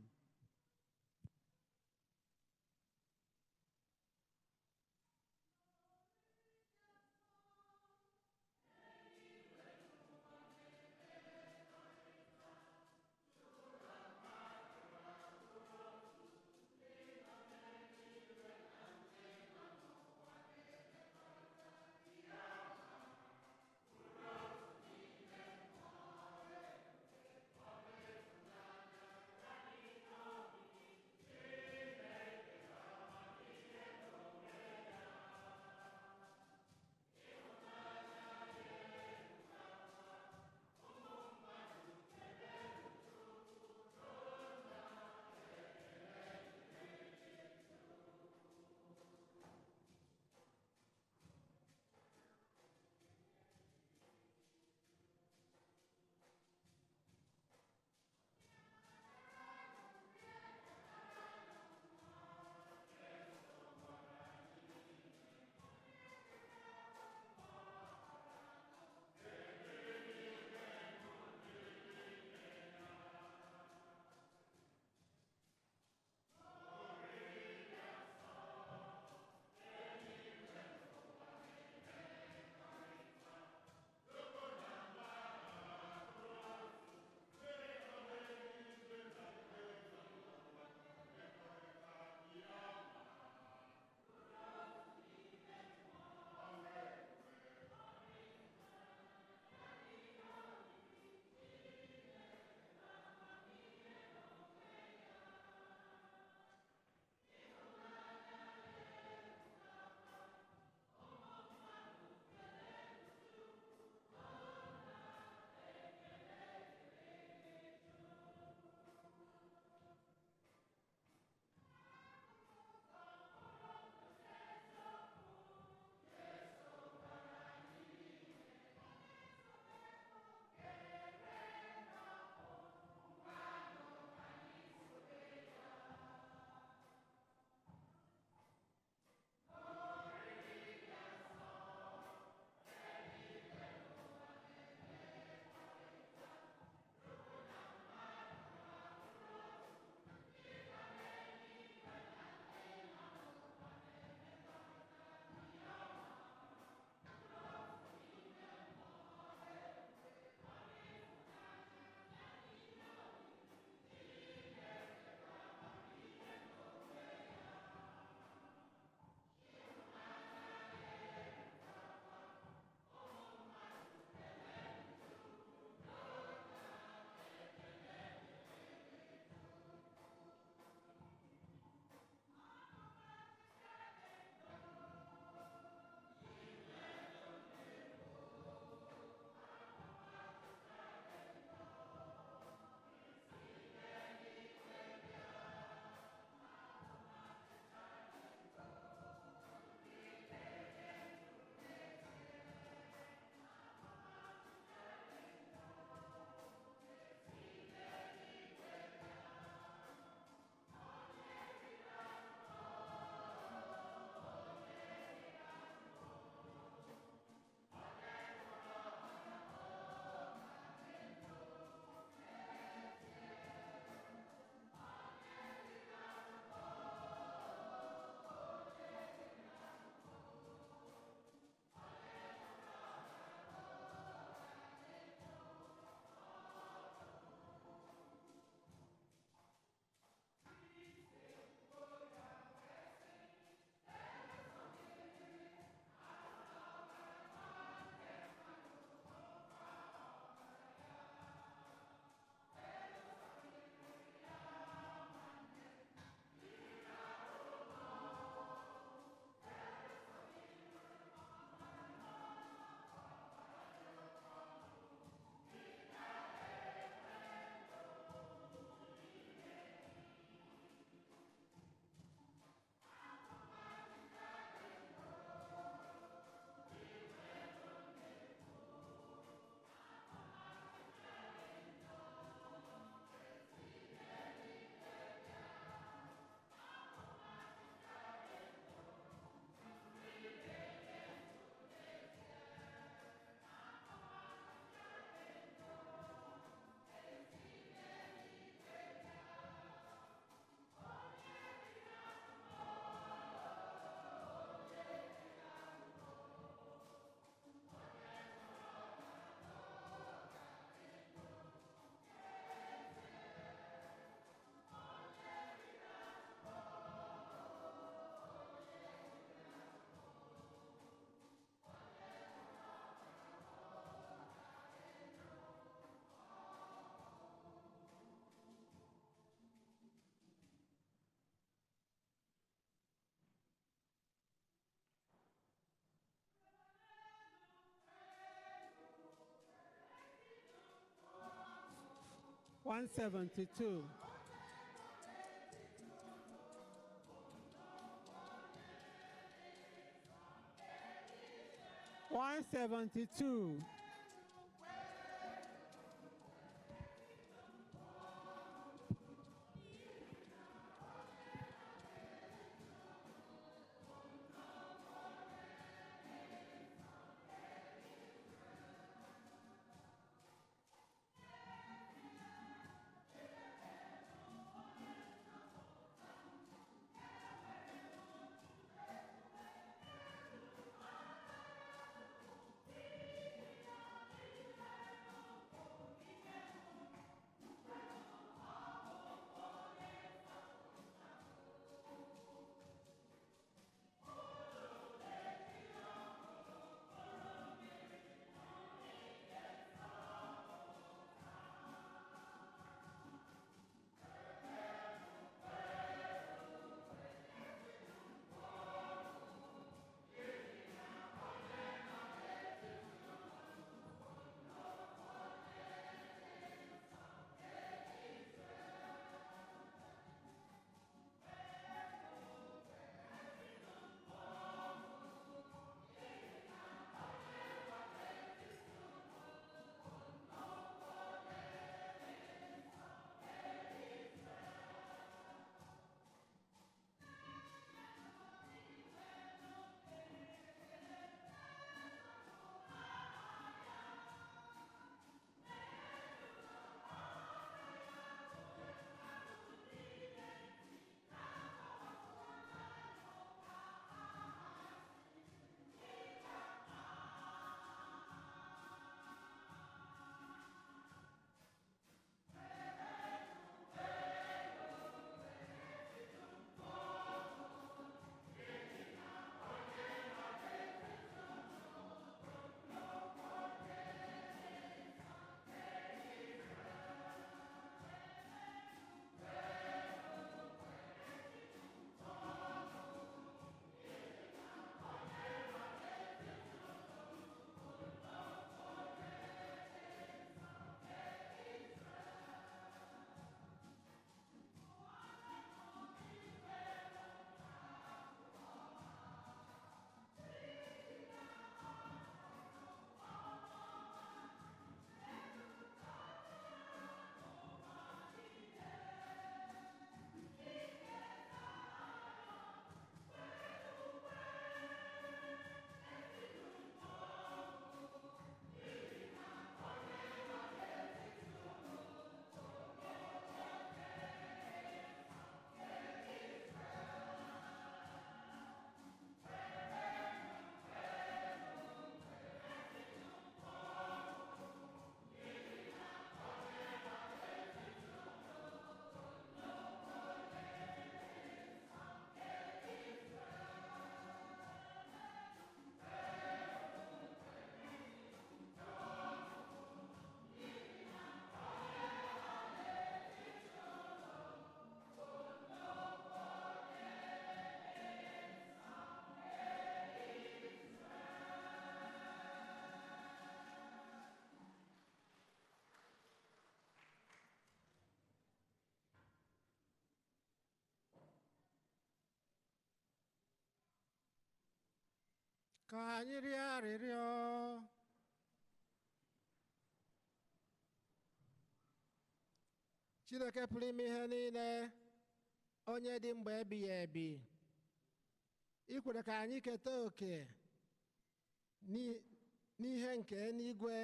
172. 172. かanyị rịọ arịrịọ. Chineke pụrụ ime ihe niile, onye dị mgbe ebighị ebi, i kwere ka anyị keta oke n'ihe nke n'igwe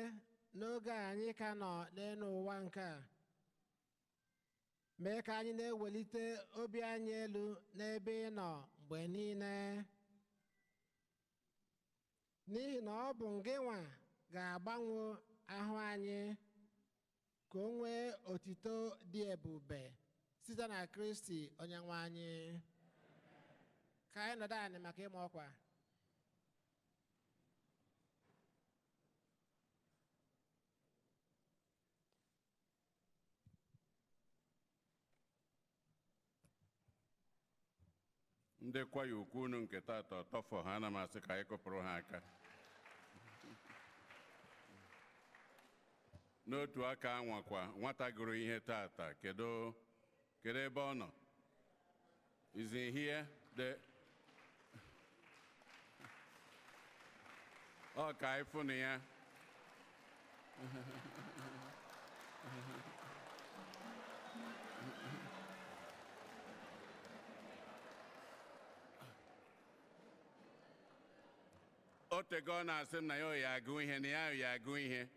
n'oge anyị ka nọ n'elu ụwa nke a. Mee ka anyị na-ewelite obi anyị elu n'ebe ị nọ mgbe niile, n'ihi na ọ bụ ngịnwa ga-agbanwe ahụ anyị ka o nwee otito dị ebube site na Kristi Onyenwe anyị. Ka anyị nọdụ anyị maka ịma ọkwa. Ndị kwaya ukwu unu nke taata ọtọfọ ha, ana m asị ka anyị kụpụrụ ha aka. n'otu aka anwakwa nwata gụrụ ihe tata kedu ebe ọ nọ? Is he here? Ọ ka ịfụ na ya. O tego ọ na-asị m na ya agụ ihe na ya agụ ihe.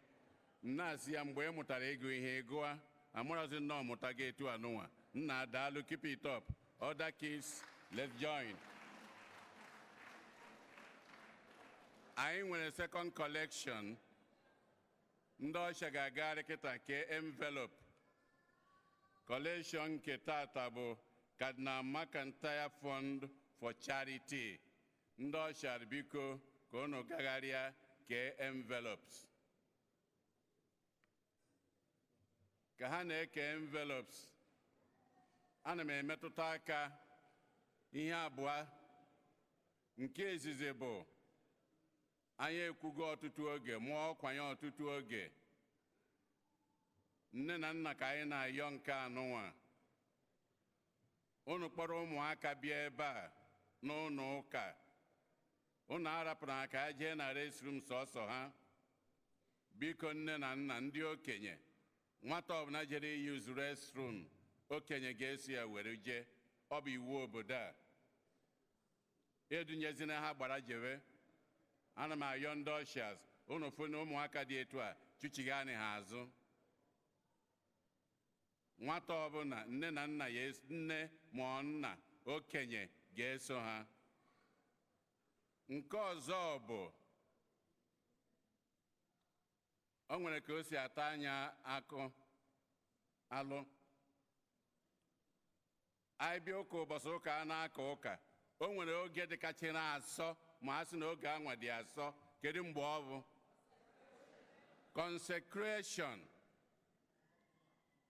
Na-asị ya mgbe ị mụtara ịgụ ihe gụa, amụrụzi nnọọ mụta gị etu anụnwa. Nna daalụ, keep it up. Other kids, let's join. Anyị nwere second collection. Ndị ọcha ga-agagharị kịta ke envelope. Collection nke tata bụ Cardinal McIntyre Fund for Charity. Ndị ọcha biko ka unu gagharịa ke envelopes. Ka ha na-eke envelopes, ana m emetụta aka ihe abụọ. Nke izizi bụ anyị ekwugo ọtụtụ oge, mụọ ọkwanye ọtụtụ oge. Nne na nna ka anyị na-ayọ nke anụnwa. Unu kpọrọ ụmụaka bịa ebe a n'ụlọ ụka. Unu arapụrụ ha ka ha jee na restroom sọsọ ha. Biko nne na nna, ndị okenye, nwata ọbụla jere use restroom, okenye ga-esi ya were jee. Ọ bụ iwu obodo a. Edunyezina ha gbara jebe. Ana m ayọ ndị ọshịas, unu fụ na ụmụaka dị etu a chụchighanị ha azụ. Nwata ọbụla nne na nna ya, nne ma nna, okenye ga-eso ha. Nke ọzọ bụ o nwere ka o si ata anya alụ. Anyị bịa ụka ụbọchị ụka a na-aka ụka, o nwere oge dịkachiri asọ, ma a sị na oge anwa dị asọ. Kedu mgbe ọ bụ? Consecration.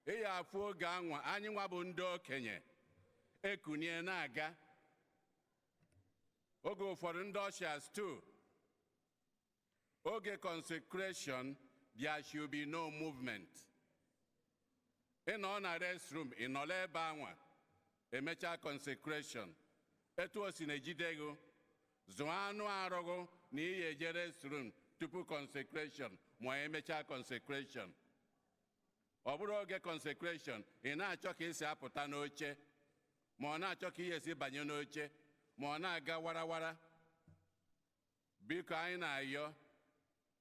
Ị ya afụ oge anwa, anyị nwa bụ ndị okenye ekunie na-aga. Oge ụfọdụ ndị ushers too. Oge consecration, there should be no movement. Ị nọ na restroom, ị nọla ebe anwa, emecha consecration. Etu o si na-ejide gị, zụọ anụ arụgụ na ihe eje restroom tupu consecration ma emecha consecration. Ọ bụrụ oge consecration, ị na-achọ ka esi apụta n'oche, ma ọ na-achọ ka ihe esi banye n'oche, ma ọ na-aga warawara. Biko anyị na-ayọ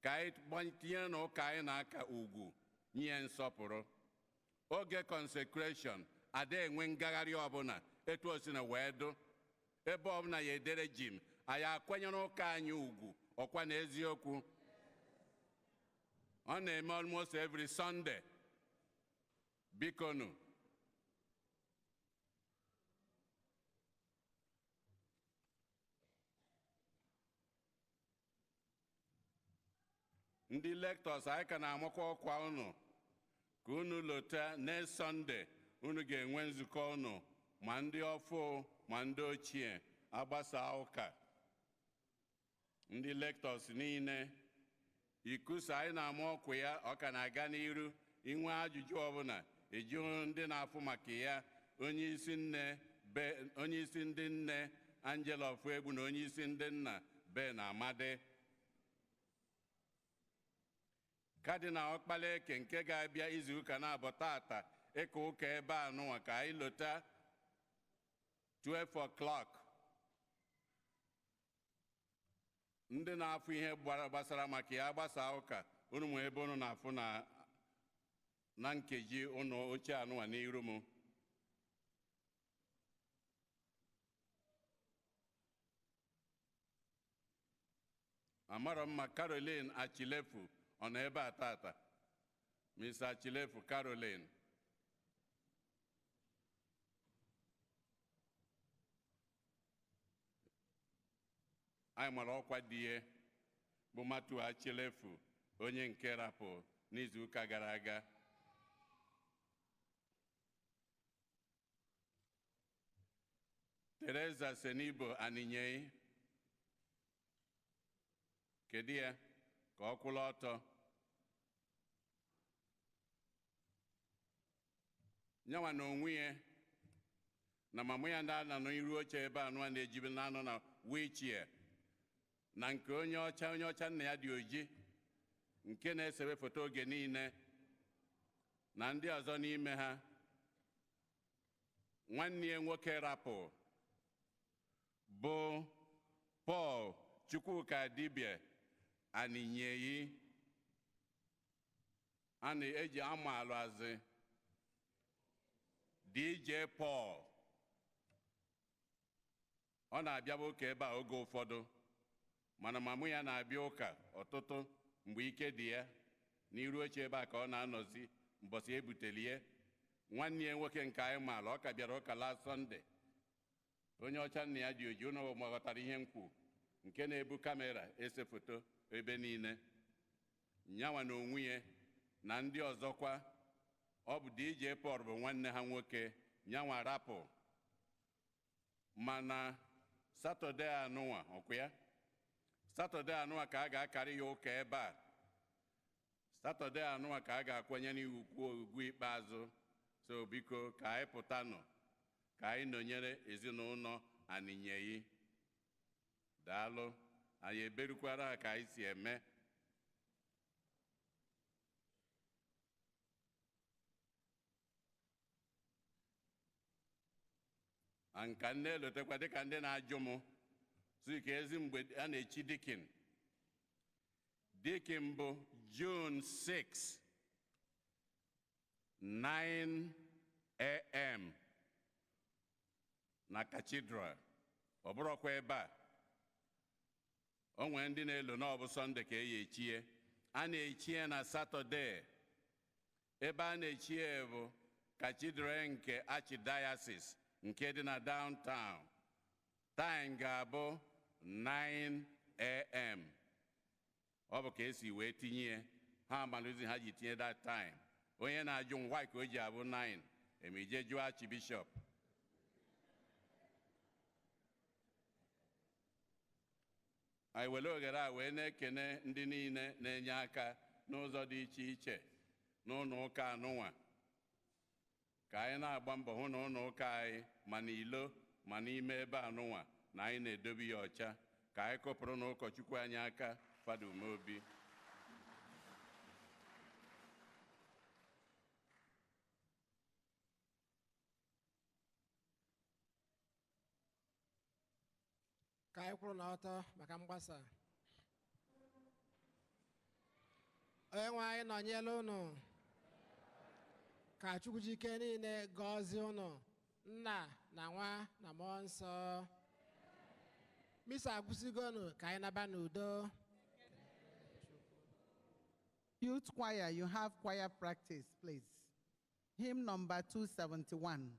ka anyị tinye n'ụka anyị na-aka ugwu nye nsọpụrụ. Oge consecration ada enwe ngagharị ọbụla etu o si na wee dụ. Ebe ọbụla ya edere jim, anyị akwenyere ụka anyị ugwu, ọkwa na eziokwu. Ọ na-eme almost every Sunday. Bikonu, ndị lectors anyị ka na-amakwa ọkwa unu ka unu lota next Sunday. Unu ga-enwe nzukọ unu, ma ndị ọfụ ma ndị ochie, agbasa ụka. Ndị lectors niile, ikusa anyị na-ama ọkwa ya, ọ ka na-aga n'iru. Inwe ajụjụ ọbụla eju ndị na-afụ maka ya, onye isi ndị nne Angela Ofuegbu na onye isi ndị nna Ben Amadi. Cardinal Okpaleke nke ga-abịa izu ụka na-abụ tata ịka ụka ebe a nụnwa ka anyị lota 12 o'clock. Ndị na-afụ ihe gbasara maka ya gbasa ụka, unu nwe ebe unu na-afụ na nkeji unu oche anụnwa n'iru m. Amarọ mma Caroline Achilefu ọ nọ ebe a tata. Miss Achilefu Caroline. Anyị mara ọkwa dị ihe bụ Matu Achilefu, onye nke rapụ n'izu ụka gara aga. Teresa Senibo Aninyei, kedu ya ka ọ kwụla ọtọ. nyanwa na onwe ya na mamụ ya ndị anọ n'iru oche ebe anụ a na-ejibe na-anọ na wheelchair na nke onye ọcha nna ya dị oji nke na-esewe foto oge niile na ndị ọzọ n'ime ha. Nwanne ya nwoke rapụ bụ Paul Chukwuka Dibia Aninyeyi a na-eji amalụ azị DJ Paul. Ọ na-abịaba ụka ebe a oge ụfọdụ mana mamụ ya na-abịa ụka ọtụtụ mgbe ike dị ya n'iru oche ebe a ka ọ na-anọzi mbọsị ebutelie. Nwanne ya nwoke nke anyị maara ọ ka bịara ụka last Sunday, onye ọcha nna ya dị oji, ụnụ ghọtara ihe m kwu, nke na-ebu kamera ese foto ebe niile. Nyanwa na onwe ya na ndị ọzọkwa. Ọ bụ DJ Paul bụ nwanne ha nwoke, nyanwa rapụ. Mana Satọde anụnwa ọkwa ya, Satọde anụnwa ka a ga-akarị ya ụka ebe a. Satọde anụnwa ka a ga-akwenye n'iwu ugwu ikpeazụ. So biko ka anyị pụtanụ ka anyị nọnyere ezinụlọ Aninyeyi. Daalụ, anyị eberukwara ha ka anyị si eme. Nka nne elotekwa dịka ndị na-ajụ m si ka ezi mgbe a na-echi dikin. Dikin bụ June 6, 9 a.m. na Cathedral. Ọ bụrụkwa ebe a. O nwere ndị na-elo na ọ bụ Sọnde ka e echie. A na-echie na Satọde. Ebe a na-echie bụ Cathedral nke Archdiocese nke dị na downtown. Time ga-abụ 9 a.m. Ọ bụ ka esi wee tinye ha amalụzi ha ji tinye that time. Onye na-ajụ ngwa ka o ji abụ 9, emije jụọ Archbishop. Anyị were oghere a wee na-ekene ndị niile na-enye aka n'ụzọ dị iche iche n'ụlọ ụka anụnwa, ka anyị na-agba mbọ hụ na ụlọ ụka anyị ma n'ilo ma n'ime ebe anụnwa na anyị na-edobe ya ọcha. Ka anyị kụpụrụ na ụkọchukwu anyị aka, Fada Umeobi. Ka anyị kwụrụ n'ọtọ maka mgbasa. Onye nwe anyị nọnyere unu. Ka Chukwu ji ike niile gọzie unu, Nna na Nwa na Mmụọ Nsọ. Misa agwụsịgonu ka anyị naba n'udo. Youth choir, you have choir practice, please. Hymn number 271.